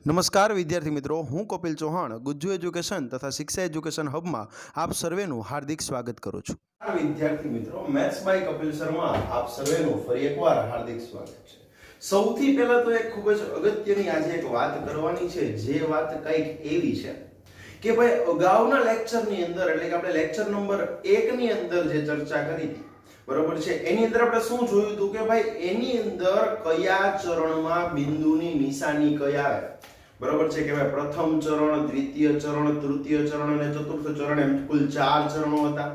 નમસ્કાર વિદ્યાર્થી મિત્રો, હું કપિલ ચૌહાણ ગુજ્જુ એજ્યુકેશન તથા શિક્ષા એજ્યુકેશન હબમાં આપ સર્વેનું હાર્દિક સ્વાગત કરું છું। વિદ્યાર્થી મિત્રો, મેથ્સ બાય કપિલ શર્મા આપ સર્વેનું ફરી એકવાર હાર્દિક સ્વાગત છે। સૌથી પહેલા તો એક ખૂબ જ અગત્યની આજે એક વાત કરવાની છે, જે વાત કંઈક એવી છે કે ભાઈ અગાઉના લેક્ચરની અંદર એટલે કે આપણે લેક્ચર નંબર 1 ની અંદર જે ચર્ચા કરી હતી, બરોબર છે, એની અંદર આપણે શું જોયું હતું કે ભાઈ એની અંદર કયા ચરણમાં બિંદુની નિશાની કયા આવે, બરોબર છે કે ભાઈ પ્રથમ ચરણ, દ્વિતીય ચરણ, તૃતીય ચરણ અને ચતુર્થ ચરણ એમ કુલ 4 ચરણો હતા।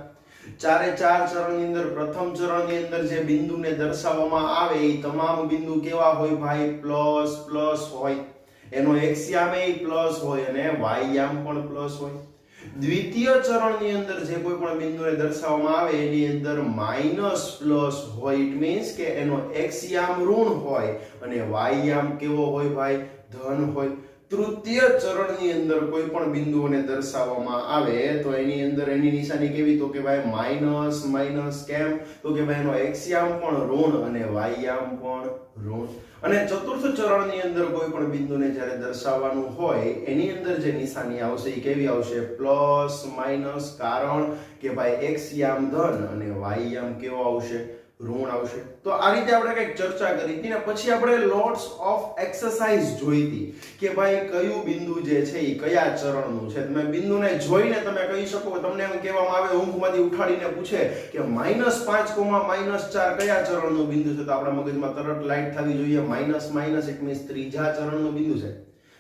ચારે 4 ચરણની અંદર પ્રથમ ચરણની અંદર જે બિંદુને દર્શાવવામાં આવે એ તમામ બિંદુ કેવા હોય ભાઈ? પ્લસ પ્લસ હોય, એનો x યામ એ પ્લસ હોય અને y યામ પણ પ્લસ હોય। દ્વિતીય ચરણની અંદર જે કોઈ પણ બિંદુને દર્શાવવામાં આવે એની અંદર માઈનસ પ્લસ હોય, ઇટ મીન્સ કે એનો x યામ ઋણ હોય અને y યામ કેવો હોય ભાઈ? ધન હોય। તૃતીય ચરણની અંદર કોઈ પણ બિંદુઓને દર્શાવવામાં આવે તો એની અંદર એની નિશાની કેવી? તો કે ભાઈ માઈનસ માઈનસ, કેમ? તો કે ભાઈ એનો x યામ પણ ઋણ અને y યામ પણ ઋણ। અને ચતુર્થ ચરણની અંદર કોઈ પણ બિંદુને જ્યારે દર્શાવવાનું હોય એની અંદર જે નિશાની આવશે એ કેવી આવશે? પ્લસ માઈનસ, કારણ કે ભાઈ x યામ ધન અને y યામ કેવો આવશે? ઋણ આવશે। તો આ રીતે આપણે કંઈક ચર્ચા કરી હતી ને પછી આપણે લોટ્સ ઓફ એક્સરસાઇઝ જોઈ હતી કે ભાઈ કયું બિંદુ જે છે એ કયા ચરણનું છે। તમે બિંદુને જોઈને તમે કહી શકો, તમને એમ કહેવામાં આવે ઊંઘમાંથી ઉઠાડીને પૂછે કે -5, -4 કયા ચરણનું બિંદુ છે, તો આપણા મગજમાં તરત લાઈટ થવી જોઈએ માઇનસ માઇનસ, ઇટ મીન્સ ત્રીજા ચરણનું બિંદુ છે,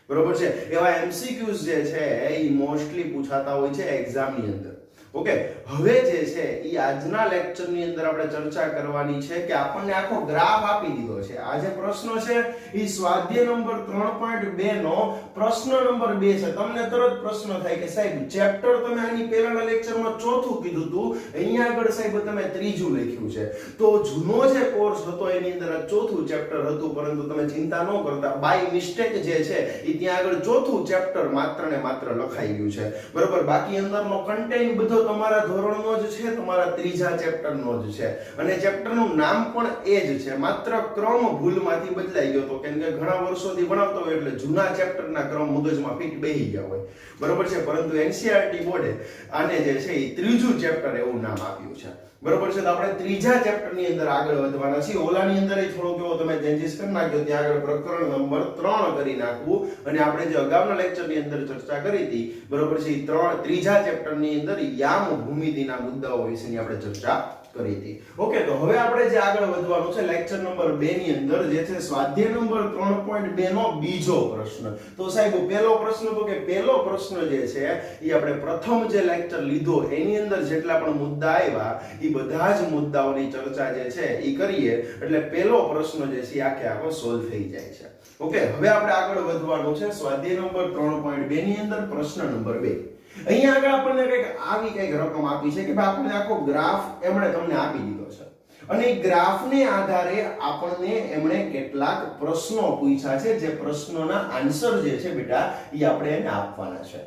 બરોબર છે। એવા એમસીક્યુઝ જે છે એ મોસ્ટલી પૂછાતા હોય છે એક્ઝામની અંદર। ઓકે, હવે જે છે એ આજના લેક્ચરની અંદર આપણે ચર્ચા કરવાની છે કે આપણને આખો ગ્રાફ આપી દીધો છે। આ જે પ્રશ્ન છે એ સ્વાધ્યાય નંબર 3.2 નો પ્રશ્ન નંબર 2 છે। તમને તરત પ્રશ્ન થાય કે સાહેબ ચેપ્ટર તમે આની પહેલાના લેક્ચરમાં ચોથું કીધું હતું, અહીંયા આગળ સાહેબ તમે ત્રીજું લખ્યું છે। તો જૂનો જે કોર્સ હતો એની અંદર ચોથું ચેપ્ટર હતું, પરંતુ તમે ચિંતા ન કરતા, બાય મિસ્ટેક જે છે એ ત્યાં આગળ ચોથું ચેપ્ટર માત્ર ને માત્ર લખાઈ ગયું છે, બરોબર। બાકી અંદરનો કન્ટેન્ટ બધો તમારા ધોરણનો જ છે, તમારા ત્રીજા ચેપ્ટરનો જ છે અને ચેપ્ટરનું નામ પણ એ જ છે, માત્ર ક્રમ ભૂલમાંથી બદલાઈ ગયો હતો, કેમ કે ઘણા વર્ષોથી ભણાવતો હોય એટલે જૂના ચેપ્ટરના ક્રમ મગજમાં ફિટ બેહી ગયા હોય, બરોબર છે। પરંતુ એનસીઈઆરટી બોર્ડે આને જે છે એ ત્રીજું ચેપ્ટર એવું નામ આપ્યું છે, બરોબર છે। તો આપણે ત્રીજા ચેપ્ટરની અંદર આગળ વધવાના છીએ। ઓલાની અંદર એ થોડો કેવો તમે ચેન્જીસ કરી નાખ્યો, ત્યાં આગળ પ્રકરણ નંબર 3 કરી નાખવું અને આપણે જે અગાઉના લેક્ચરની અંદર ચર્ચા કરી હતી, બરોબર છે, ત્રીજા ચેપ્ટરની અંદર યામ ભૂમિતિના મુદ્દાઓ વિશેની આપણે ચર્ચા કરી હતી। ઓકે, તો હવે આપણે જે આગળ વધવાનું છે લેક્ચર નંબર 2 ની અંદર જે છે સ્વાધ્યાય નંબર 3.2 નો બીજો પ્રશ્ન। તો સાહેબ પહેલો પ્રશ્ન, તો કે પહેલો પ્રશ્ન જે છે એ આપણે પ્રથમ જે લેક્ચર લીધો એની અંદર જેટલા પણ મુદ્દા આવ્યા એ બધા જ મુદ્દાઓની ચર્ચા જે છે એ કરીએ એટલે પહેલો પ્રશ્ન જે છે આખે આખો સોલ્વ થઈ જાય છે। ઓકે, હવે આપણે આગળ વધવાનું છે સ્વાધ્યાય નંબર 3.2 ની અંદર પ્રશ્ન નંબર 2। અહીંયા આગળ આપણને કંઈક રકમ આપી છે કે ભાઈ આપણને આખો ગ્રાફ એમણે તમને આપી દીધો છે અને એ ગ્રાફને આધારે આપણને એમણે કેટલાક પ્રશ્નો પૂછ્યા છે, જે પ્રશ્નોના આન્સર જે છે બેટા એ આપણે એને આપવાના છે।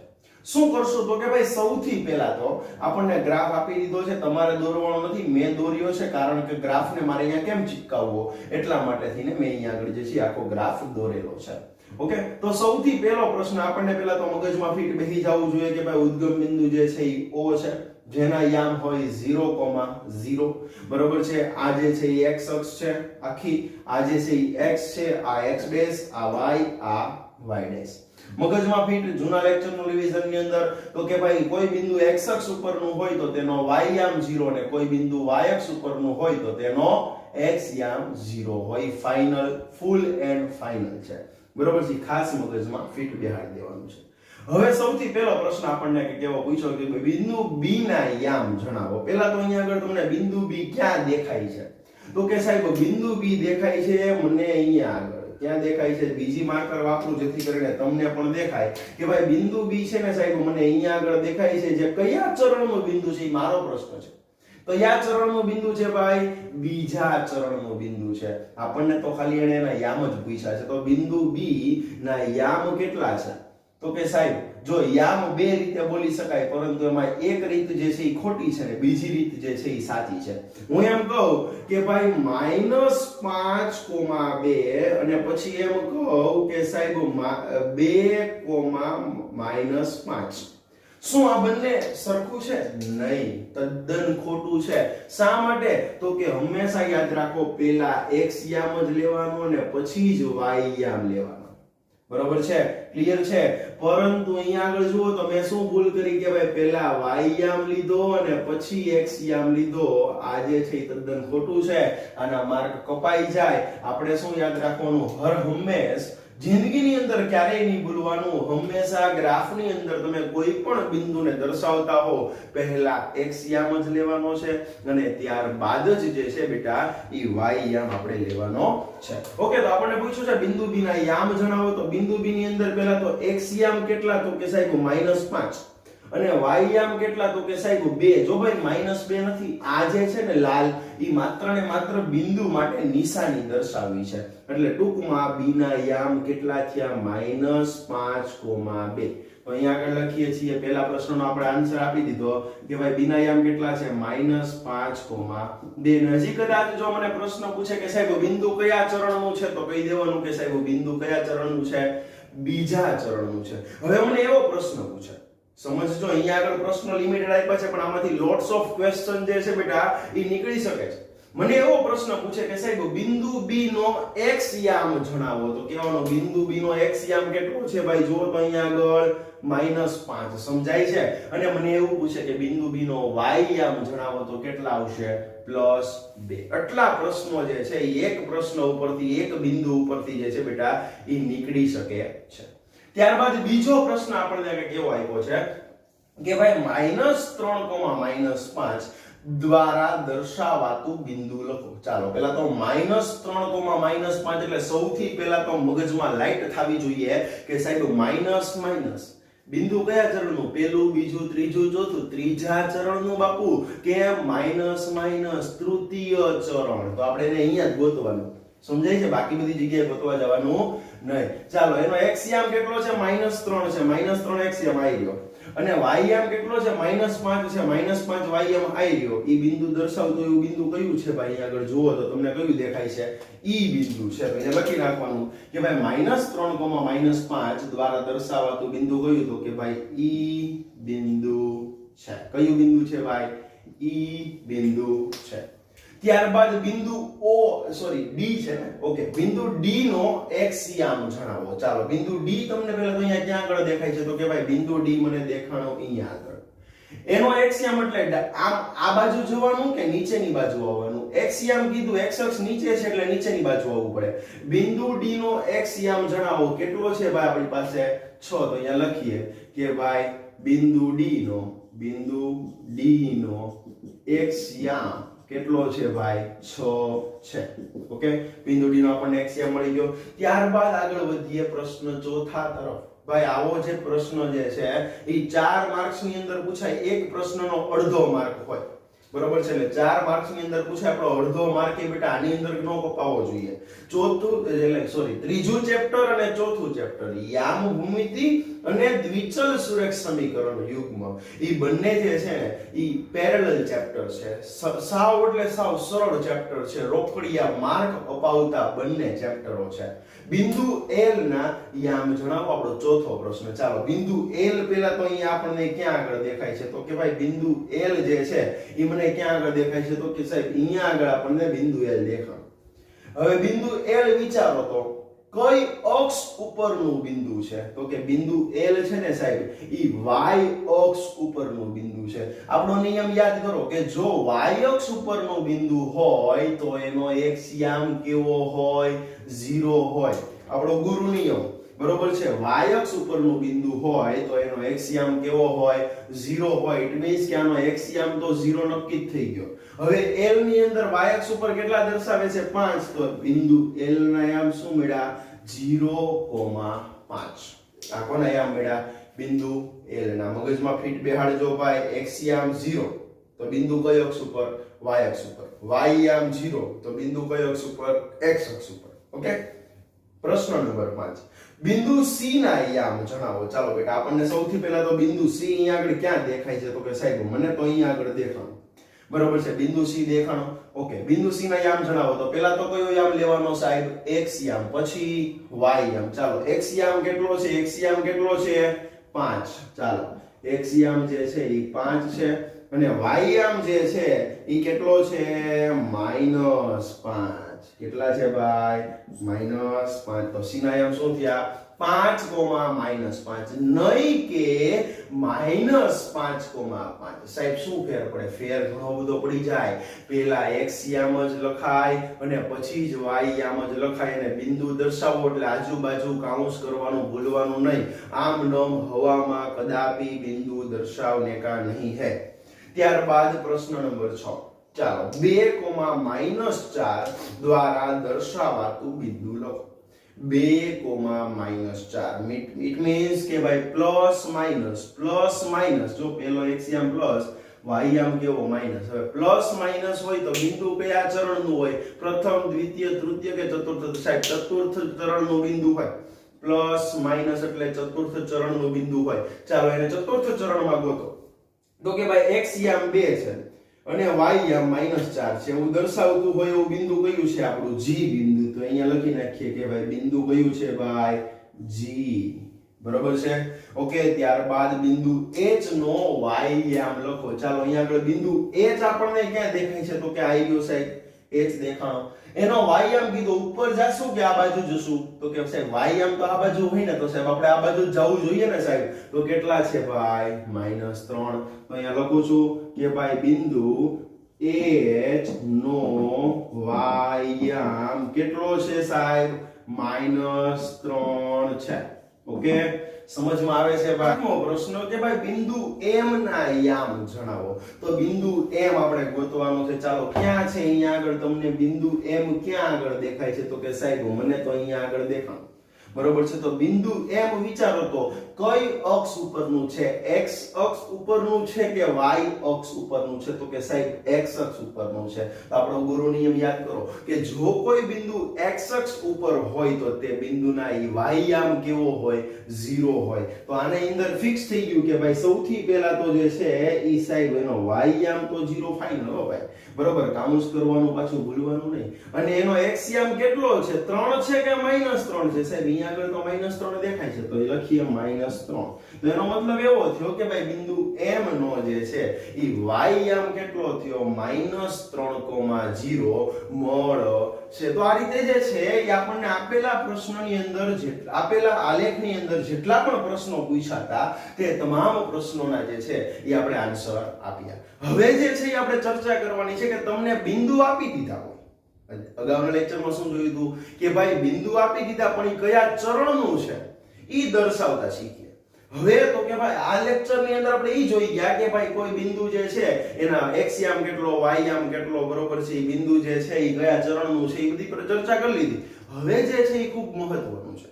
શું કરશો તો કે ભાઈ સૌથી પહેલા તો આપણને ગ્રાફ આપી દીધો છે, તમારે દોરવાનો નથી, મેં દોર્યો છે, કારણ કે ગ્રાફને મારે અહીંયા કેમ ચિપકાવવો એટલા માટે થઈને મેં અહીંયા આગળ જે છે આખો ગ્રાફ દોરેલો છે। ઓકે, તો સૌથી પહેલો પ્રશ્ન આપણને પહેલા તો મગજમાં ફિટ બેસી જવું જોઈએ કે ભાઈ ઉદ્ગમ બિંદુ જે છે એ O છે, જેના યામ હોય 0,0, બરોબર છે। આ જે છે એ x અક્ષ છે આખી, આ જે છે એ x છે, આ x ડેશ, આ y, આ y ડેશ। મગજમાં ફિટ જૂના લેક્ચરનું રિવિઝનની અંદર તો કે ભાઈ કોઈ બિંદુ x અક્ષ ઉપરનું હોય તો તેનો y યામ 0 અને કોઈ બિંદુ y અક્ષ ઉપરનું હોય તો તેનો x યામ 0 હોય। ફાઇનલ, ફૂલ એન્ડ ફાઇનલ છે, બરોબર છે, ખાસ મગજમાં ફિટ બેહાડી દેવાનું છે। હવે સૌથી પહેલો પ્રશ્ન આપણને કેવો પૂછ્યો કે બિંદુ B ના યામ જણાવો। પહેલા તો અહીંયા આગળ તમને બિંદુ B ક્યાં દેખાય છે? તો કે સાહેબ બિંદુ B દેખાય છે મને અહીંયા આગળ, ક્યાં દેખાય છે? બીજી માર્કર વાપરું જેથી કરીને તમને પણ દેખાય કે ભાઈ બિંદુ B છે ને સાહેબ મને અહીંયા આગળ દેખાય છે। જે કયા ચરણનું બિંદુ છે એ મારો પ્રશ્ન છે। કયા ચરણનું બિંદુ છે ભાઈ? બીજા ચરણનું બિંદુ છે। આપણને તો ખાલી એના યામ જ પૂછ્યા છે, તો બિંદુ B ના યામ કેટલા છે? તો કે સાહેબ જો યામ બે રીતે બોલી શકાય પરંતુ એમાં એક રીત જે છે એ ખોટી છે ને બીજી રીત જે છે એ સાચી છે. હું એમ કહું કે ભાઈ -5,2 અને પછી એમ કહું કે સાહેબ 2,-5. શું આ બંને સરખું છે? નહીં, તદ્દન ખોટું છે. શા માટે? તો કે હંમેશા યાદ રાખો પહેલા x યામ જ લેવાનો અને પછી જ y યામ લેવાનો. બરોબર છે? ક્લિયર છે? પરંતુ અહીંયા આગળ જુઓ તો મેં શું ભૂલ કરી કે ભાઈ પહેલા y યામ લીધો અને પછી x યામ લીધો. આ જે છે તદ્દન ખોટું છે. આના માર્ક કપાઈ જાય. આપણે શું યાદ રાખવાનું? હર હંમેશ જિંદગીની અંદર ક્યારેય નહીં ભૂલવાનું, હંમેશા ગ્રાફની અંદર તમે કોઈ પણ બિંદુને દર્શાવતા હો પહેલા x યામ જ લેવાનો છે અને ત્યારબાદ જ જે છે બેટા ઈ y યામ આપણે લેવાનો છે. ઓકે, તો આપણને પૂછ્યું છે બિંદુ b ના યામ જણાવો. તો બિંદુ b ની અંદર પહેલા તો x યામ કેટલા? તો કે સાહેબ -5 અને y યામ કેટલા? તો કે સાહેબ 2. જો ભાઈ -2 નથી, આ જે છે ને લાલ ઈ માત્ર ને માત્ર બિંદુ માટે નિશાની દર્શાવી છે. એટલે ટૂંકમાં b ના યામ કેટલા થયા? -5,2. તો અહીંયા આગળ લખીએ છીએ પહેલા પ્રશ્નનો આપણે આન્સર આપી દીધો કે ભાઈ b ના યામ કેટલા છે? -5,2. ને હજી કદાચ જો મને પ્રશ્ન પૂછે કે સાહેબ બિંદુ કયા ચરણનું છે, તો કહી દેવાનું કે સાહેબ બિંદુ કયા ચરણનું છે? બીજા ચરણનું છે. હવે મને એવો પ્રશ્ન પૂછે, સમજજો અહીંયા આગળ પ્રશ્ન લિમિટેડ આપ્યા છે પણ આમાંથી લોટ્સ ઓફ ક્વેશ્ચન જે છે બેટા એ નીકળી શકે છે. મને એવો પ્રશ્ન પૂછે કે સાહેબ બિંદુ b નો x યામ જણાવો. તો કહેવાનો બિંદુ b નો x યામ કેટલો છે? ભાઈ જુઓ તો અહીંયા આગળ -5. સમજાય છે? અને મને એવું પૂછે કે બિંદુ b નો y યામ જણાવો. તો કેટલા આવશે? +2. આટલા પ્રશ્નો જે છે એક પ્રશ્ન ઉપરથી એક બિંદુ ઉપરથી જે છે બેટા એ નીકળી શકે છે. ત્યારબાદ બીજો પ્રશ્ન આપણને કેવો આપ્યો છે કે ભાઈ -3,-5 દ્વારા દર્શાવાતું બિંદુ લખો. ચાલો પહેલા તો -3,-5 એટલે સૌથી પહેલા તો મગજમાં લાઈટ થવી જોઈએ કે સાહેબ માઇનસ બિંદુ કયા ચરણનું? પહેલું, બીજું, ત્રીજું, ચોથું. ત્રીજા ચરણનું બાપુ. કેમ? માઇનસ તૃતીય ચરણ. તો આપણે એને અહીંયા જ ગોતવાનું. સમજાય છે? બાકી બધી જગ્યાએ ગોતવા જવાનું નહીં. ચાલો એનો x યામ કેટલો છે? -3 છે. -3 x યામ આવી ગયો. અને y યામ કેટલો છે? -5 છે. -5 y યામ આવી ગયો. ઈ બિંદુ દર્શાવતું એવું બિંદુ કયું છે ભાઈ? આગળ જુઓ તો તમને કયું દેખાય છે? ઈ બિંદુ છે. તો એને લખી નાખવાનું કે ભાઈ -3,-5 દ્વારા દર્શાવાતું બિંદુ કયું? તો કે ભાઈ ઈ બિંદુ છે. કયું બિંદુ છે ભાઈ? ઈ બિંદુ છે. ત્યારબાદ બિંદુ D છે ને? ઓકે, બિંદુ D નો x યામ જણાવો. ચાલો બિંદુ D તમને પહેલા તો અહીંયા ક્યાં આગળ દેખાય છે? તો કે ભાઈ બિંદુ D મને દેખાણો અહીંયા આગળ. એનો x યામ એટલે આમ આ બાજુ જવાનું કે નીચેની બાજુ આવવાનું? x યામ કીધું, x અક્ષ નીચે છે એટલે નીચેની બાજુ આવવું પડે. બિંદુ D નો x યામ જણાવો. કેટલો છે ભાઈ આપણી પાસે? 6. તો અહીંયા લખીએ કે ભાઈ બિંદુ D નો x યામ કેટલો છે ભાઈ? 6 છે. ઓકે, બિંદુ D નો આપણને x યામ મળી ગયો. ત્યારબાદ આગળ વધીએ પ્રશ્ન ચોથા તરફ. ભાઈ આવો જે પ્રશ્ન જે છે એ 4 માર્ક્સ ની અંદર પૂછાય. એક પ્રશ્નનો અડધો માર્ક હોય. બરોબર છે? એટલે 4 માર્ક્સ ની અંદર પૂછાય, આપણો અડધો માર્ક એ બેટા આની અંદર નો કપાવવો જોઈએ. ત્રીજું ચેપ્ટર અને ચોથું ચેપ્ટર યામ ભૂમિતિ અને દ્વિચલ સુરેખ સમીકરણ યુગ્મ ઈ બંને જે છે ને ઈ પેરેલલ ચેપ્ટર છે. સાવ એટલે સાવ સરળ ચેપ્ટર છે. રોકડિયા માર્ક અપાવતા બંને ચેપ્ટરો છે. બિંદુ L ના યામ જણાવો. આપણો ચોથો પ્રશ્ન. ચાલો બિંદુ L પહેલા તો અહીંયા આપણને ક્યાં આગળ દેખાય છે? તો કે ભાઈ બિંદુ L જે છે ઈ મને ક્યાં આગળ દેખાય છે? તો કે સાહેબ અહીંયા આગળ આપણને બિંદુ L દેખાય. હવે બિંદુ L વિચારો તો કઈ અક્ષ ઉપરનું બિંદુ છે? તો કે બિંદુ L છે ને સાહેબ ઈ y અક્ષ ઉપરનું બિંદુ છે. આપણો નિયમ યાદ કરો કે જો y અક્ષ ઉપરનું બિંદુ હોય તો એનો x યામ કેવો હોય? 0 હોય. આપણો ગુરુ નિયમ. બરોબર છે? y અક્ષ ઉપરનું બિંદુ હોય તો એનો x યામ કેવો હોય? 0 હોય. ઇટ મીન્સ કે આનો x યામ તો 0 નક્કી થઈ ગયો. હવે L ની અંદર y અક્ષ ઉપર કેટલા દર્શાવે છે? 5. તો બિંદુ L ના યામ શું મળ્યા? 0,5. આ કોના યામ મળ્યા? બિંદુ L ના. મગજમાં ફિટ બેહાડજો ભાઈ. x યામ 0 તો બિંદુ કઈ અક્ષ ઉપર? y અક્ષ ઉપર. y યામ 0 તો બિંદુ કઈ અક્ષ ઉપર? x અક્ષ ઉપર. ઓકે, પ્રશ્ન નંબર 5. બિંદુ C ના યામ જણાવો. ચાલો બેટા આપણને સૌથી પહેલા તો બિંદુ C અહીંયા આગળ ક્યાં દેખાય છે? તો કે સાહેબ મને તો અહીંયા આગળ દેખાણો. બરોબર છે, બિંદુ C દેખાણો. ઓકે, બિંદુ C ના યામ જણાવો. તો પહેલા તો કયો યામ લેવાનો સાહેબ? x યામ, પછી y યામ. ચાલો x યામ કેટલો છે? x યામ કેટલો છે? 5. ચાલો x યામ જે છે એ 5 છે અને y યામ જે છે એ કેટલો છે? -5. કેટલા છે ભાઈ? -5. તો c ના યામ શું થયા? 5, -5. નહીં કે -5,5. સાહેબ શું ફેર પડે? ફેર ઘણો બધો પડી જાય. પહેલા x યામ જ લખાય અને પછી જ y યામ જ લખાય અને બિંદુ દર્શાવો એટલે આજુબાજુ કાઉન્સ કરવાનું ભૂલવાનું નહીં. આમ નમ હવામાં કદાપી બિંદુ દર્શાવને કા નહીં હે. ત્યારબાદ પ્રશ્ન નંબર 6. ચાલો 2,-4 દ્વારા દર્શાવાતું બિંદુ લખો. 2,-4 it means કે ભાઈ પ્લસ માઈનસ જો પેલો x યામ પ્લસ y યામ કેવો માઈનસ. હવે પ્લસ માઈનસ હોય તો બિંદુ કયા ચરણનું હોય? પ્રથમ, દ્વિતીય, તૃતીય કે ચતુર્થ? સાહેબ ચતુર્થ ચરણનું બિંદુ હોય. પ્લસ માઈનસ એટલે ચતુર્થ ચરણનું બિંદુ હોય. ચાલો એને ચતુર્થ ચરણમાં ગોતો. તો કે ભાઈ x યામ 2 છે અને y યામ -4 છે એવું દર્શાવતું હોય એવું બિંદુ કયું છે? આપણું G બિંદુ. તો અહીંયા લખી નાખીએ કે ભાઈ બિંદુ કયું છે ભાઈ? G. બરોબર છે. ઓકે, ત્યારબાદ બિંદુ H નો y યામ લખો. ચાલો અહીંયા આગળ બિંદુ H આપણને ક્યાં દેખાય છે? તો કે આવી ગયો સાહેબ H દેખાણો. એનો y યામ કીધો ઉપર જાશું કે આ બાજુ જશું? તો કે સાહેબ y યામ તો આ બાજુ હોય ને, તો સાહેબ આપણે આ બાજુ જવું જોઈએ ને સાહેબ. તો કેટલા છે ભાઈ? -3. તો અહીંયા લખું છું કે ભાઈ બિંદુ H નો y યામ કેટલો છે સાહેબ? -3 છે. ઓકે, સમજમાં આવે છે ભાઈ? પ્રશ્ન કે ભાઈ બિંદુ M ના યામ જણાવો. તો બિંદુ M આપણે ગોતવાનું છે. ચાલો ક્યાં છે? અહીંયા આગળ તમને બિંદુ M ક્યાં આગળ દેખાય છે? તો કે સાહેબ મને તો અહીંયા આગળ દેખાણ. બરોબર છે. તો બિંદુ M વિચારો તો કઈ અક્ષ ઉપરનું છે? x અક્ષ ઉપરનું છે કે y અક્ષ ઉપરનું છે? તો કે સાહેબ x અક્ષ ઉપરનું છે. તો આપણો ગુરુ નિયમ યાદ કરો કે જો કોઈ બિંદુ x અક્ષ ઉપર હોય તો તે બિંદુના y યામ કેવો હોય? 0 હોય. તો આની અંદર ફિક્સ થઈ ગયું કે ભાઈ સૌથી પહેલા તો જે છે ઈ સાહેબ એનો y યામ તો 0 ફાઇનલ હો ભાઈ. બરોબર, કાઉન્સ કરવાનું પાછું ભૂલવાનું નહીં. અને એનો x યામ કેટલો છે? 3 છે કે -3 છે? સાહેબ અહીંયા આગળ તો -3 દેખાય છે તો એ લખીએ -3. તો એનો મતલબ એવો થયો કે ભાઈ બિંદુ M નો જે છે ઈ y યામ કેટલો થયો? -3,0 મળે છે. તો આ રીતે જે છે એ આપણને આપેલા પ્રશ્નની અંદર આપેલા આલેખની અંદર જેટલા પણ પ્રશ્નો પૂછ્યા હતા તે તમામ પ્રશ્નોના જે છે એ આપણે આન્સર આપ્યા. હવે જે છે એ આપણે ચર્ચા કરવાની છે કે તમને બિંદુ આપી દીધા હોય. અગાઉના લેક્ચરમાં શું જોયું હતું કે ભાઈ બિંદુ આપી દીધા પણ એ કયા ચરણનું છે ઈ દર્શાવતા શીખીએ. હવે તો કે ભાઈ આ લેક્ચરની અંદર આપણે ઈ જોઈ ગયા કે ભાઈ કોઈ બિંદુ જે છે એના x યામ કેટલો, y યામ કેટલો, બરોબર છે, એ બિંદુ જે છે એ કયા ચરણનું છે એ બધી પર ચર્ચા કરી લીધી. હવે જે છે એ ખૂબ મહત્વનું છે.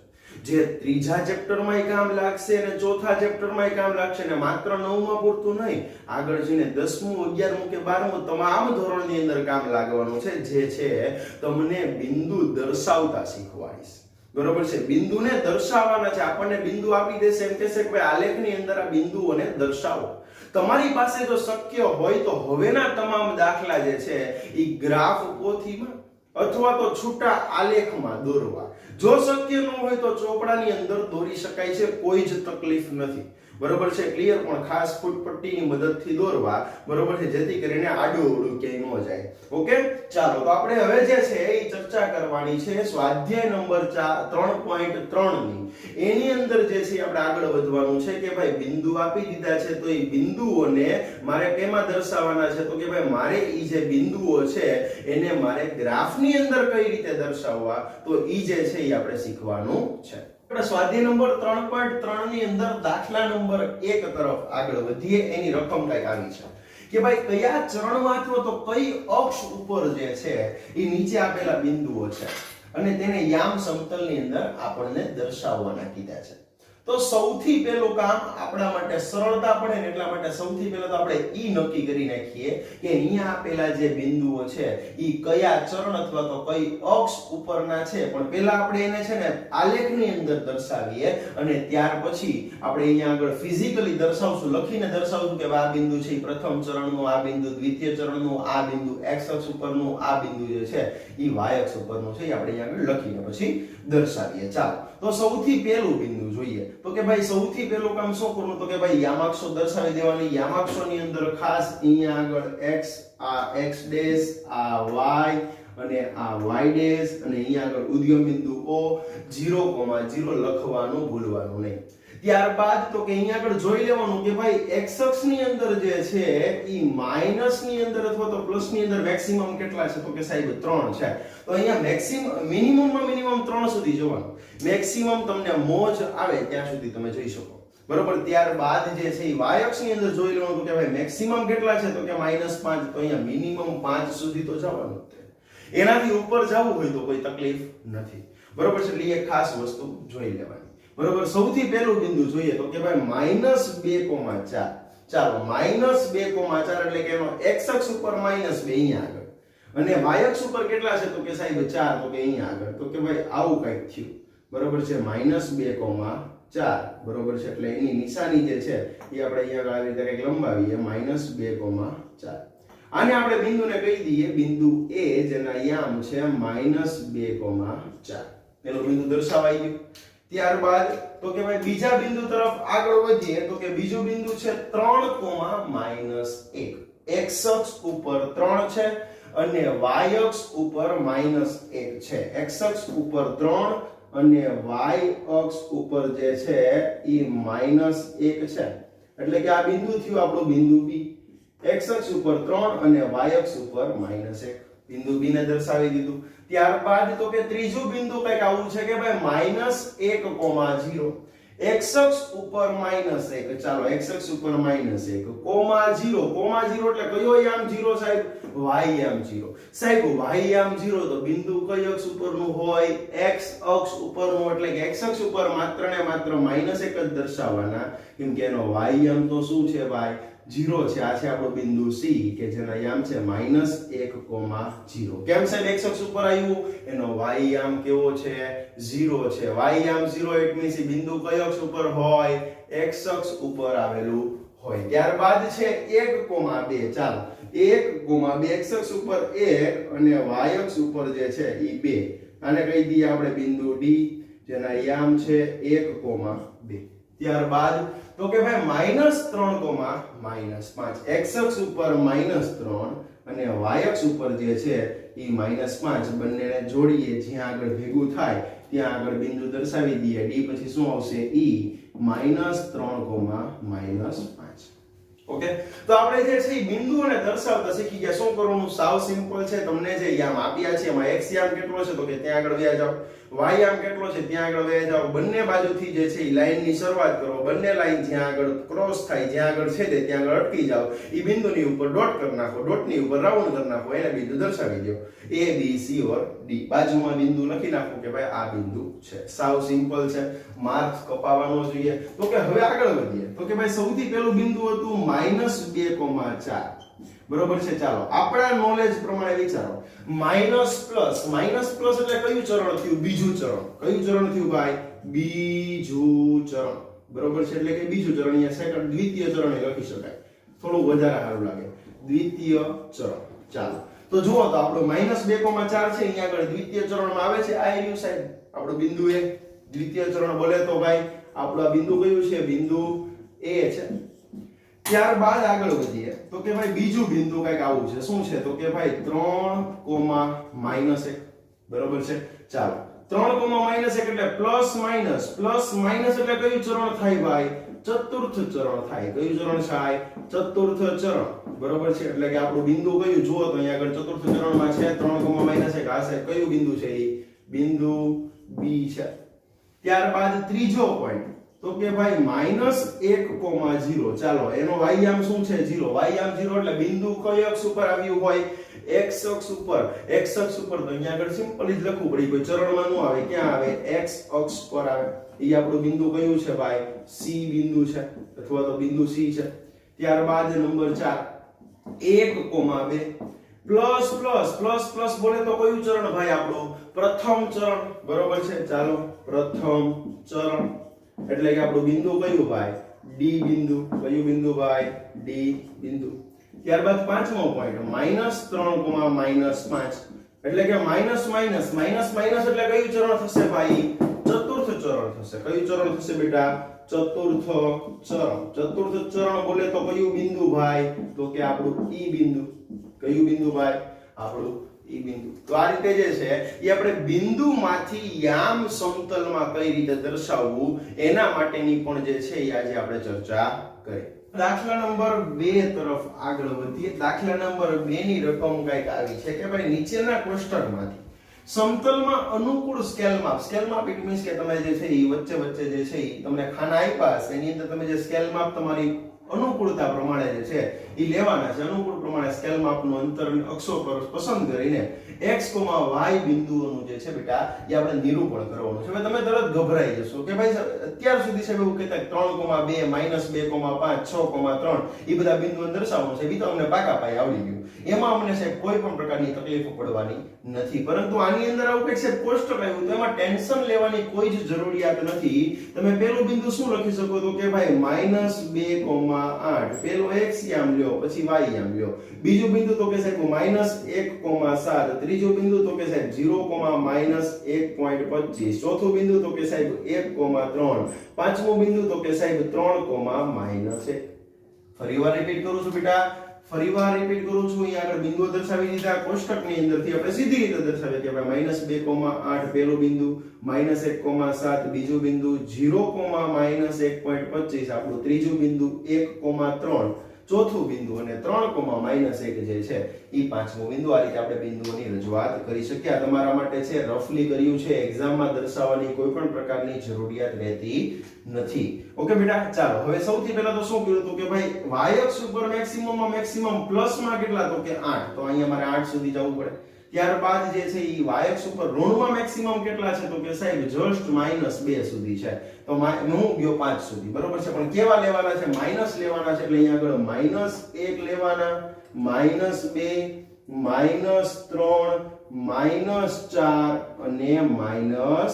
જે ત્રીજા ચેપ્ટરમાં કામ લાગશે અને ચોથા ચેપ્ટરમાં કામ લાગશે અને માત્ર 9માં પૂરતું નહીં, આગળ જઈને 10મું, 11મું કે 12મું તમામ ધોરણની અંદર કામ લાગવાનું છે. જે છે તમને બિંદુ દર્શાવતા શીખવાડીશ. બરોબર છે, બિંદુને દર્શાવવાના છે. આપણને બિંદુ આપી દેશે એમ કહેશે કે ભાઈ આલેખની અંદર આ બિંદુઓને દર્શાવો. તમારી પાસે જો શક્ય હોય તો હવેના તમામ દાખલા જે છે એ ગ્રાફ પોથીમાં અથવા તો છૂટા આલેખમાં દોરવા. જો શક્ય ન હોય તો ચોપડાની અંદર દોરી શકાય છે, કોઈ જ તકલીફ નથી. બરોબર છે, ક્લિયર. પણ ખાસ ફૂટપટ્ટીની મદદથી દોરવા. બરોબર છે, જેથી કરીને આડું અવળું ક્યાંય ન જાય. ઓકે, ચાલો તો આપણે હવે જે છે એ ચર્ચા કરવાની છે સ્વાધ્યાય નંબર 3.3 ની. એની અંદર જે છે આપણે આગળ વધવાનું છે કે ભાઈ બિંદુ આપી દીધા છે તો એ બિંદુઓને મારે કેમાં દર્શાવવાના છે? તો કે ભાઈ મારે ઈ જે બિંદુઓ છે એને મારે ગ્રાફની અંદર કઈ રીતે દર્શાવવા, તો ઈ જે છે એ આપણે શીખવાનું છે. આપણે સ્વાધ્યાય નંબર 3.3 ની અંદર દાખલા નંબર 1 તરફ આગળ વધીએ. એની રકમ કઈક આવી છે કે ભાઈ કયા ચરણમાં અથવા તો કઈ અક્ષ ઉપર જે છે એ નીચે આપેલા બિંદુઓ છે અને તેને યામ સમતલની અંદર આપણને દર્શાવવાના કીધા છે. તો સૌથી પહેલું કામ આપણા માટે સરળતા પડે ને એટલા માટે સૌથી પહેલા તો આપણે ઈ નક્કી કરી નાખીએ કે અહીંયા આપેલા જે બિંદુઓ છે ઈ કયા ચરણ અથવા તો કઈ અક્ષ ઉપરના છે, પણ પહેલા આપણે એને છે ને આલેખની અંદર દર્શાવીએ અને ત્યાર પછી આપણે અહીંયા આગળ ફિઝિકલી દર્શાવશું, લખીને દર્શાવશું કે આ બિંદુ છે ઈ પ્રથમ ચરણનું, આ બિંદુ દ્વિતીય ચરણનું, આ બિંદુ x અક્ષ ઉપરનું, આ બિંદુ જે છે ઈ y અક્ષ ઉપરનું છે, આપણે અહીંયા આગળ લખીને પછી દર્શાવીએ. ચાલો તો સૌથી પહેલું બિંદુ જોઈએ તો કે ભાઈ સૌથી પહેલું કામ શું કરવું, તો કે ભાઈ યામાક્ષો દર્શાવી દેવાની. યામાક્ષોની અંદર ખાસ અહીંયા આગળ x, આ x ડેશ, આ y અને આ y ડેશ અને અહીંયા આગળ ઉદ્ગમ બિંદુ O 0,0 લખવાનું ભૂલવાનું નહીં. ત્યારબાદ તો કે અહીંયા આગળ જોઈ લેવાનું કે ભાઈ x અક્ષની અંદર જે છે ઈ માઈનસ ની અંદર અથવા તો પ્લસ ની અંદર મેક્સિમમ કેટલા છે, તો કે સાહેબ 3 છે. તો અહીંયા મેક્સિમમ મિનિમમ માં મિનિમમ 3 સુધી જોવાનું. મેક્સિમમ તમને મોજ આવે ત્યાં સુધી તમે જઈ શકો, બરોબર. ત્યારબાદ જે છે ઈ y અક્ષની અંદર જોઈ લેવાનું કે ભાઈ મેક્સિમમ કેટલા છે, તો કે -5. તો અહીંયા મિનિમમ 5 સુધી તો જવાનું જ છે. એનાથી ઉપર જવું હોય તો કોઈ તકલીફ નથી, બરોબર છે. એટલે એ ખાસ વસ્તુ જોઈ લેવાની, બરોબર. સૌથી પહેલું બિંદુ જોઈએ તો કે ભાઈ -2,4. ચાલો -2,4 એટલે કે એનો x અક્ષ ઉપર -2 અહીંયા આગળ અને y અક્ષ ઉપર કેટલા છે, તો કે સાહેબ 4, તો કે અહીંયા આગળ. તો કે ભાઈ આવું કંઈક થયું, બરોબર છે. -2,4 બરોબર છે. એટલે એની નિશાની જે છે એ આપણે અહીંયા આવી રીતે કંઈક લંબાવીએ, -2,4. આને આપણે બિંદુને કહી દઈએ બિંદુ A, જેના યામ છે -2,4. પેલું બિંદુ દર્શાવાઈ ગયું. ત્યારબાદ તો કે ભાઈ બીજા બિંદુ તરફ આગળ વધીએ તો કે બીજું બિંદુ છે 3,-1. x અક્ષ ઉપર 3 છે અને y અક્ષ ઉપર -1 છે. x અક્ષ ઉપર 3 અને y અક્ષ ઉપર જે છે ઈ -1 છે. એટલે કે આ બિંદુ થયું આપણું બિંદુ B. x અક્ષ ઉપર 3 અને y અક્ષ ઉપર -1. બિંદુ B ને દર્શાવી દીધું. ત્યારબાદ તો કે ત્રીજું બિંદુ કંઈક આવું છે કે ભાઈ -1,0. x અક્ષ ઉપર -1. ચાલો x અક્ષ ઉપર -1,0. એટલે કયો યામ 0 સાહેબ? y યામ 0. સાહેબ y યામ 0 તો બિંદુ કઈ અક્ષ ઉપરનું હોય? x અક્ષ ઉપરનું. એટલે કે x અક્ષ ઉપર માત્ર ને માત્ર -1 જ દર્શાવવાના, કેમ કે એનો y યામ તો શું છે ભાઈ? 0 છે. આ છે આપણો બિંદુ C કે જેના યામ છે -1,0. કેમ સાહેબ x અક્ષ ઉપર આવ્યું? એનો y યામ કેવો છે? 0 છે. y યામ 0 એટલે મીન્સ બિંદુ કઈ અક્ષ ઉપર હોય? x અક્ષ ઉપર આવેલું હોય. ત્યારબાદ છે 1,2. ચાલો 1,2 x અક્ષ ઉપર 1 અને y અક્ષ ઉપર જે છે ઈ 2. આને કહી દઈએ આપણે બિંદુ D, જેના યામ છે 1,2. ત્યારબાદ તો કે ભાઈ -3,-5. x અક્ષ ઉપર -3 અને y અક્ષ ઉપર જે છે ઈ -5. બંનેને જોડીએ, જ્યાં આગળ ભેગું થાય ત્યાં આગળ બિંદુ દર્શાવી દઈએ. D પછી શું આવશે? E -3,-5. ઓકે. તો આપણે જે છે ઈ બિંદુઓને દર્શાવતા શીખી ગયા. શું કરવાનું? સાવ સિમ્પલ છે. તમને જે યામ આપ્યા છે એમાં x યામ કેટલો છે, તો કે ત્યાં આગળ વ્યા જાઓ. y યામ કેટલો છે, ત્યાં આગળ વ્યા જાઓ. બંને બાજુથી જે છે ઈ લાઈનની શરૂઆત કરો. બંને લાઈન જ્યાં આગળ ક્રોસ થાય, જ્યાં આગળ છેદે ત્યાં આગળ અટકી જાઓ. ઈ બિંદુની ઉપર ડોટ કરી નાખો, ડોટની ઉપર રાઉન્ડ કરી નાખો, એને બિંદુ દર્શાવી દો. A, B, C or D. બાજુમાં બિંદુ લખી નાખો કે ભાઈ આ બિંદુ છે. સાવ સિમ્પલ છે. માર્ક્સ કપાવવાનો જોઈએ. તો કે હવે આગળ વધીએ તો કે ભાઈ સૌથી પહેલું બિંદુ હતું -2,4. બરોબર છે. ચાલો આપણા નોલેજ પ્રમાણે વિચારો. માઈનસ પ્લસ એટલે કયું ચરણ થયું? બીજું ચરણ. કયું ચરણ થયું ભાઈ? બીજું ચરણ. બરોબર છે. એટલે કે બીજું ચરણ. અહીંયા સેકન્ડ દ્વિતીય ચરણ લખી શકાય, થોડું વધારે સારું લાગે. દ્વિતીય ચરણ. ચાલો તો જુઓ તો આપણો -2,4 છે, અહીંયા આગળ દ્વિતીય ચરણમાં આવે છે. આ રહ્યું સાહેબ આપણો બિંદુ A. દ્વિતીય ચરણ બોલે તો ભાઈ આપણું આ બિંદુ કયું છે? બિંદુ A છે. ત્યારબાદ આગળ વધીએ તો કે ભાઈ બીજું બિંદુ કંઈક આવું છે. શું છે? તો કે ભાઈ 3,-1. બરોબર છે. ચાલો 3,-1 એટલે પ્લસ માઇનસ એટલે કયું ચરણ થાય ભાઈ? ચતુર્થ ચરણ થાય. કયું ચરણ થાય? ચતુર્થ ચરણ. બરોબર છે. એટલે કે આપણું બિંદુ કયું? જુઓ તો અહીંયા આગળ ચતુર્થ ચરણમાં છે 3,-1. આ છે કયું બિંદુ છે? એ બિંદુ B છે. ત્યારબાદ ત્રીજો પોઈન્ટ તો કે ભાઈ -1,0. ચાલો એનો y આમ શું છે 0. y આમ 0 એટલે બિંદુ કઈ અક્ષ ઉપર આવ્યું હોય? x અક્ષ ઉપર. x અક્ષ ઉપર તો અહીંયા આગળ સિમ્પલ જ લખવું પડે, કોઈ ચરણમાં ન આવે. ક્યાં આવે? x અક્ષ પર આવે. ઈ આપણું બિંદુ કયું છે ભાઈ? c બિંદુ છે અથવા તો બિંદુ c છે. ત્યારબાદ number 4 1,2 plus plus plus plus બોલે તો કયું ચરણ ભાઈ આપણું? પ્રથમ ચરણ. બરોબર છે. ચાલો પ્રથમ ચરણ એટલે કે આપણું બિંદુ કયું ભાઈ? d બિંદુ. કયું બિંદુ ભાઈ? d બિંદુ. ત્યારબાદ પાંચમો પોઈન્ટ -3, એટલે કે માઈનસ માઈનસ માઈનસ માઈનસ એટલે કયું ચરણ થશે ભાઈ? ચતુર્થ ચરણ થશે. કયું ચરણ થશે બેટા? ચતુર્થ ચરણ. ચતુર્થ ચરણ બોલે તો કયું બિંદુ ભાઈ? તો કે આપણું e બિંદુ. કયું બિંદુ ભાઈ? આપણું e બિંદુ. તો આ રીતે જે છે એ આપણે બિંદુમાંથી યામ સમતલમાં કઈ રીતે દર્શાવવું એના માટેની પણ જે છે એ આજે આપણે ચર્ચા કરી. દાખલા નંબર 2 તરફ આગળ વધીએ. દાખલા નંબર 2 ની રકમ કઈક આવી છે કે ભાઈ નીચેના કોષ્ટકમાંથી સમતલમાં અનુકૂળ સ્કેલ માપ ઇટ મીન્સ કે તમે જે છે એ વચ્ચે વચ્ચે જે છે એ તમને ખાના આપ્યા છે એની અંદર તમે જે સ્કેલ માપ તમારી અનુકૂળતા પ્રમાણે જે છે એ લેવાના છે. અનુકૂળ પ્રમાણે સ્કેલ માપનું અંતર અક્ષો પર પસંદ કરીને x, y બિંદુઓનું જે છે બેટા એ આપણે નિરૂપણ કરવાનું છે. હવે તમે તરત ગભરાઈ જશો કે ભાઈ અત્યાર સુધી સાહેબ એવું કહેતા 3,2 -2,5 6,3 એ બધા બિંદુઓ દર્શાવવાનું છે. એ તો અમને પાકા પાયે આવડી ગયું. એમાં અમને સાહેબ કોઈ પણ પ્રકારની તકલીફ પડવાની નથી. પરંતુ આની અંદર આવું કંઈક સાહેબ કોષ્ટક આવ્યું તો એમાં ટેન્શન લેવાની કોઈ જ જરૂરિયાત નથી. તમે પેલું બિંદુ શું લખી શકો તો કે ભાઈ -2,8 પેલો x આમ લ્યો પછી y આમ લ્યો. બીજું બિંદુ તો કે સાહેબ -1,7. ત્રીજું બિંદુ તો કે સાહેબ 0,-1.25. ચોથું બિંદુ તો કે સાહેબ 1,3. પાંચમું બિંદુ તો કે સાહેબ 3,-1. ફરીવાર રિપીટ કરું છું બેટા. અહીંયા આગળ બિંદુઓ દર્શાવી દીધા. કોષ્ટકની અંદરથી આપણે સીધી રીતે દર્શાવીએ કે ભાઈ -2,8 પેલું બિંદુ, -1,7 બીજું બિંદુ, 0,-1.25 આપણું ત્રીજું બિંદુ, 1,3 ચોથું બિંદુ અને 3,-1 જે છે એ પાંચમું બિંદુ. આ રીતે આપણે બિંદુઓની રજૂઆત કરી શકીએ. આ તમારા માટે છે રફલી કર્યું છે. એક્ઝામમાં દર્શાવવાની કોઈ પણ પ્રકારની જરૂરિયાત રહેતી નથી. ઓકે બેટા. ચાલો હવે સૌથી પહેલા તો શું કર્યું હતું કે ભાઈ y અક્ષ ઉપર મેક્સિમમ પ્લસમાં કેટલા? તો કે 8. તો અહીંયા મારે 8 સુધી જવું પડે. ત્યારબાદ જે છે એ y અક્ષ ઉપર ઋણમાં મેક્સિમમ કેટલા છે? તો કે સાહેબ જસ્ટ -2 સુધી છે. તો હું ગયો 5 સુધી. બરોબર છે. પણ કેવા લેવાના છે? માઈનસ લેવાના છે. એટલે અહીંયા આગળ -1 લેવાના, -2, -3, -4 અને -5.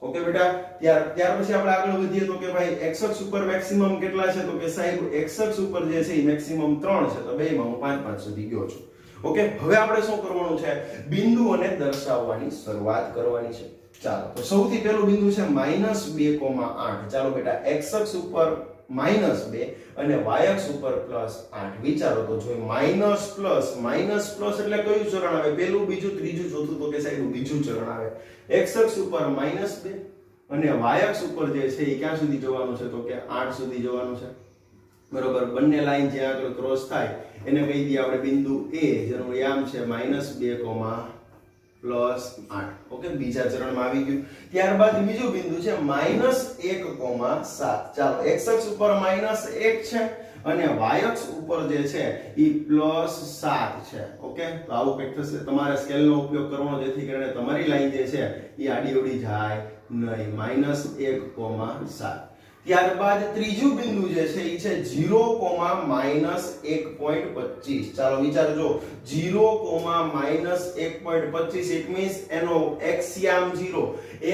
ઓકે બેટા. ત્યાર પછી આપણે આગળ વધીએ તો કે ભાઈ x અક્ષ ઉપર મેક્સિમમ કેટલા છે? તો કે સાહેબ x અક્ષ ઉપર જે છે એ મેક્સિમમ 3 છે. તો બેમાં હું 5 સુધી ગયો છું. ઓકે. હવે આપણે શું કરવાનું છે? બિંદુઓને દર્શાવવાની શરૂઆત કરવાની છે. ચાલો તો સૌથી પહેલું બિંદુ છે -2,8. ચાલો બેટા x અક્ષ ઉપર -2 અને y અક્ષ ઉપર +8. વિચારો તો જો માઈનસ પ્લસ એટલે કયું ચરણ આવે? પહેલું, બીજું, ત્રીજું, ચોથું. તો કે સાહેબ બીજું ચરણ આવે. x અક્ષ ઉપર -2 અને y અક્ષ ઉપર જે છે એ ક્યાં સુધી જવાનું છે? તો કે 8 સુધી જવાનું છે. બરોબર. બંને લાઈન જ્યાં આગળ ક્રોસ થાય એને કહી દઈએ આપણે બિંદુ A જેનું યામ છે -2,8. ઓકે. બીજા ચરણમાં આવી ગયું. ત્યારબાદ બીજું બિંદુ છે -1,7. ચાલો x અક્ષ ઉપર -1 છે અને y અક્ષ ઉપર જે છે એ +7 છે. ઓકે. તો આવું કંઈક થશે. તમારે સ્કેલનો ઉપયોગ કરવાનો જેથી કરીને તમારી લાઈન જે છે એ આડી અવળી જાય નહીં. -1,7. ત્યારબાદ ત્રીજું બિંદુ જે છે એ છે 0,-1.25. ચાલો વિચારજો 0,-1.25 ઇટ મીન્સ એનો x યામ 0.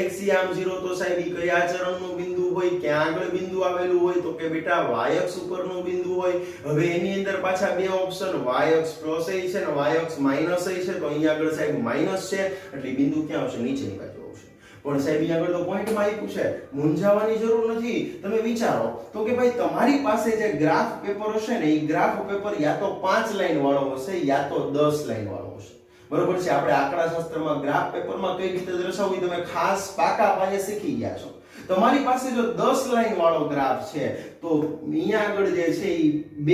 x યામ 0 તો સાહેબ ઈ કયા ચરણનું બિંદુ હોય? ક્યાં આગળ બિંદુ આવેલું હોય? તો કે બેટા y અક્ષ ઉપરનું બિંદુ હોય. હવે એની અંદર પાછા બે ઓપ્શન y અક્ષ પ્લસ છે ને y અક્ષ માઈનસ છે. તો અહીંયા આગળ સાહેબ માઈનસ છે એટલે બિંદુ ક્યાં આવશે? નીચેની બાજુ આવશે. પણ સાહેબ અહીંયા આગળ તો પોઈન્ટમાં આપ્યું છે. મૂંઝાવાની જરૂર નથી. તમે વિચારો તો કે ભાઈ તમારી પાસે જે ગ્રાફ પેપર હશે ને એ ગ્રાફ પેપર યા તો 5 લાઈન વાળો હશે યા તો 10 લાઈન વાળો હશે. બરોબર છે. આપણે આંકડાશાસ્ત્રમાં ગ્રાફ પેપરમાં કઈ રીતે દર્શાવવું તમે ખાસ પાકા પાયે શીખી ગયા છો. તમારી પાસે જો 10 લાઈન વાળો ગ્રાફ છે તો અહીંયા આગળ જે છે એ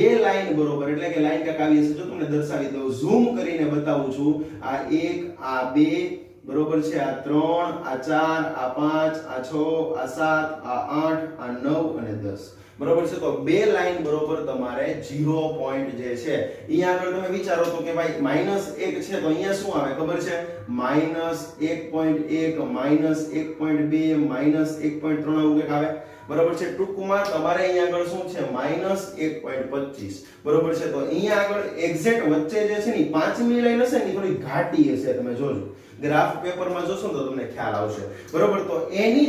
2 લાઈન બરોબર એટલે કે લાઈન કાક આવી હશે. જો તમને દર્શાવી દઉં, ઝૂમ કરીને બતાવું છું. આ 1, આ 2 બરોબર છે, આ 3, આ 4, આ 5, આ 6, આ 7, આ 8, આ 9 અને 10. બરોબર છે, તો બે લાઈન બરોબર તમારે 0 પોઈન્ટ જે છે અહીંયા આગળ તમે વિચારો તો કે ભાઈ -1 છે, તો અહીંયા શું આવે ખબર છે? -1.1, -1.2, -1.3 આવું કંઈક આવે. બરોબર છે, ટૂંકમાં તમારે અહીંયા આગળ શું છે? -1.25. બરોબર છે, તો અહીંયા આગળ એક્ઝેક્ટ વચ્ચે જે છે ને પાંચમી લાઈન હશે ને થોડી ઘાટી હશે. તમે જોજો ગ્રાફ પેપરમાં જોશો તો તમને ખ્યાલ આવશે. બરોબર, તો એની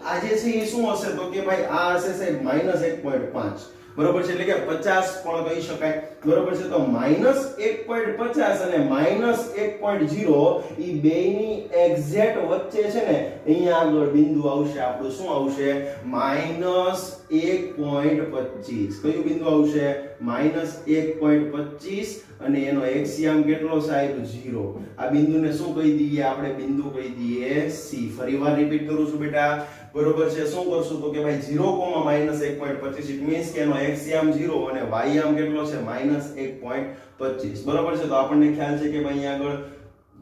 આ જે છે એ શું હશે? તો કે ભાઈ આ હશે સાહેબ -1.5. બરોબર છે, એટલે કે 50 પણ કહી શકાય. બરોબર છે, તો -1.50 અને -1.0 ઈ બેયની એક્ઝેક્ટ વચ્ચે છે ને અહીંયા આગળ બિંદુ આવશે. આપણું શું આવશે? -1.25. કયું બિંદુ આવશે? -1.25 અને એનો એક્સિયમ કેટલો સાહેબ? 0. આ બિંદુને શું કહી દઈએ આપણે? બિંદુ કહી દઈએ C. ફરીવાર રિપીટ કરું છું બેટા. બરોબર છે, શું કરશું તો કે ભાઈ 0, -1.25 ઇટ મીન્સ કે એનો એક્સિયમ 0 અને વાયમ કેટલો છે? -1.25. બરોબર છે, તો આપણને ખ્યાલ છે કે ભાઈ અહીંયા આગળ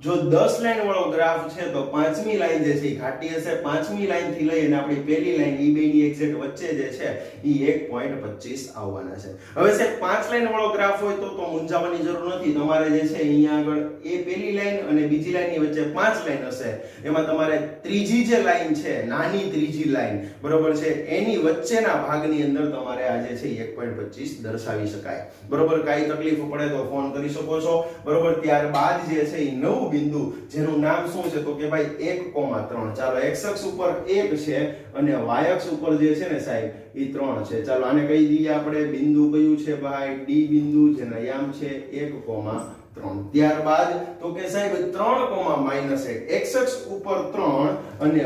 જો 10 લાઈન વાળો ગ્રાફ છે તો પાંચમી લાઈન જે છે એ ઘાટી હશે. પાંચમી લાઈન થી લઈને આપણી પહેલી લાઈન ઈ બેની એક્ઝેક્ટ વચ્ચે જે છે ઈ 1.25 આવવાના છે. હવે સાહેબ 5 લાઈન વાળો ગ્રાફ હોય તો મૂંઝાવાની જરૂર નથી. તમારે જે છે અહીંયા આગળ એ પહેલી લાઈન અને બીજી લાઈનની વચ્ચે 5 લાઈન હશે. એમાં તમારે ત્રીજી જે લાઈન છે, નાની ત્રીજી લાઈન, બરોબર છે, એની વચ્ચેના ભાગની અંદર તમારે આ જે છે 1.25 દર્શાવી શકાય. બરોબર, કાઈ તકલીફ પડે તો ફોન કરી શકો છો. બરોબર, ત્યારબાદ જે છે એ નવું બિંદુ જેનું નામ શું છે તો કે ભાઈ 1.3. ચાલો x અક્ષ ઉપર 1 છે અને y અક્ષ ઉપર જે છે ને સાહેબ ઈ 3 છે. ચાલો આને કહી દઈએ આપણે બિંદુ કયું છે ભાઈ? D બિંદુ, જેનો યામ છે 1.3. ત્યારબાદ તો કે સાહેબ 3.-1. x અક્ષ ઉપર 3 અને y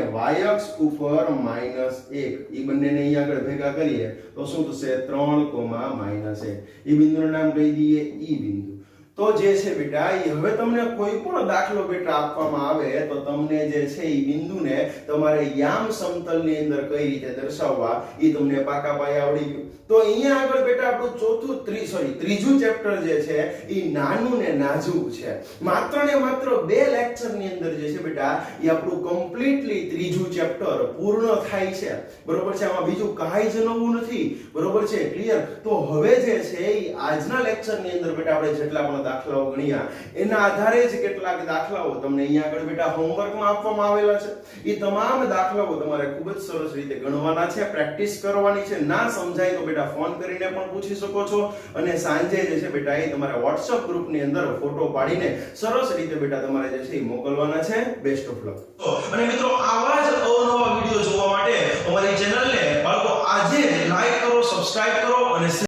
અક્ષ ઉપર -1. ઈ બંનેને અહીં આગળ ભેગા કરીએ તો શું થશે? 3.-1. ઈ બિંદુનું નામ કહી દઈએ E બિંદુ. તો જે છે બેટા એ હવે તમને કોઈ પણ દાખલો બેટા આપવામાં આવે તો તમને જે છે એ બિંદુને તમારે યામ સમતલની અંદર કઈ રીતે દર્શાવવા એ તમને પાકા પાયે આવડી ગયું. તો અહીંયા આગળ બેટા આપણું ત્રીજું ચેપ્ટર જે છે એ નાનું ને નાજુક છે. માત્ર ને માત્ર 2 લેક્ચરની અંદર જે છે બેટા એ આપણું કમ્પ્લીટલી ત્રીજું ચેપ્ટર પૂર્ણ થાય છે. બરોબર છે, આમાં બીજું કાંઈ જ નવું નથી. બરોબર છે, ક્લિયર? તો હવે જે છે એ આજના લેક્ચરની અંદર બેટા આપણે જેટલા પણ દાખલાઓ ગણ્યા એના આધારે જ કેટલાક દાખલાઓ તમને અહીંયા આગળ બેટા હોમવર્કમાં આપવામાં આવેલા છે. એ તમામ દાખલાઓ તમારે ખૂબ જ સરસ રીતે ગણવાના છે, પ્રેક્ટિસ કરવાની છે. ના સમજાય તો બેટા ફોન કરીને પણ પૂછી શકો છો અને સાંજે જે છે બેટા એ તમારા WhatsApp ગ્રુપની અંદર ફોટો પાડીને સરસ રીતે બેટા તમારે જે છે એ મોકલવાના છે. Best of luck. અને મિત્રો આવા જ અવનવા વિડિયો જોવા માટે અમારી ચેનલને બાળકો આજે લાઈક કરો, સબસ્ક્રાઇબ કરો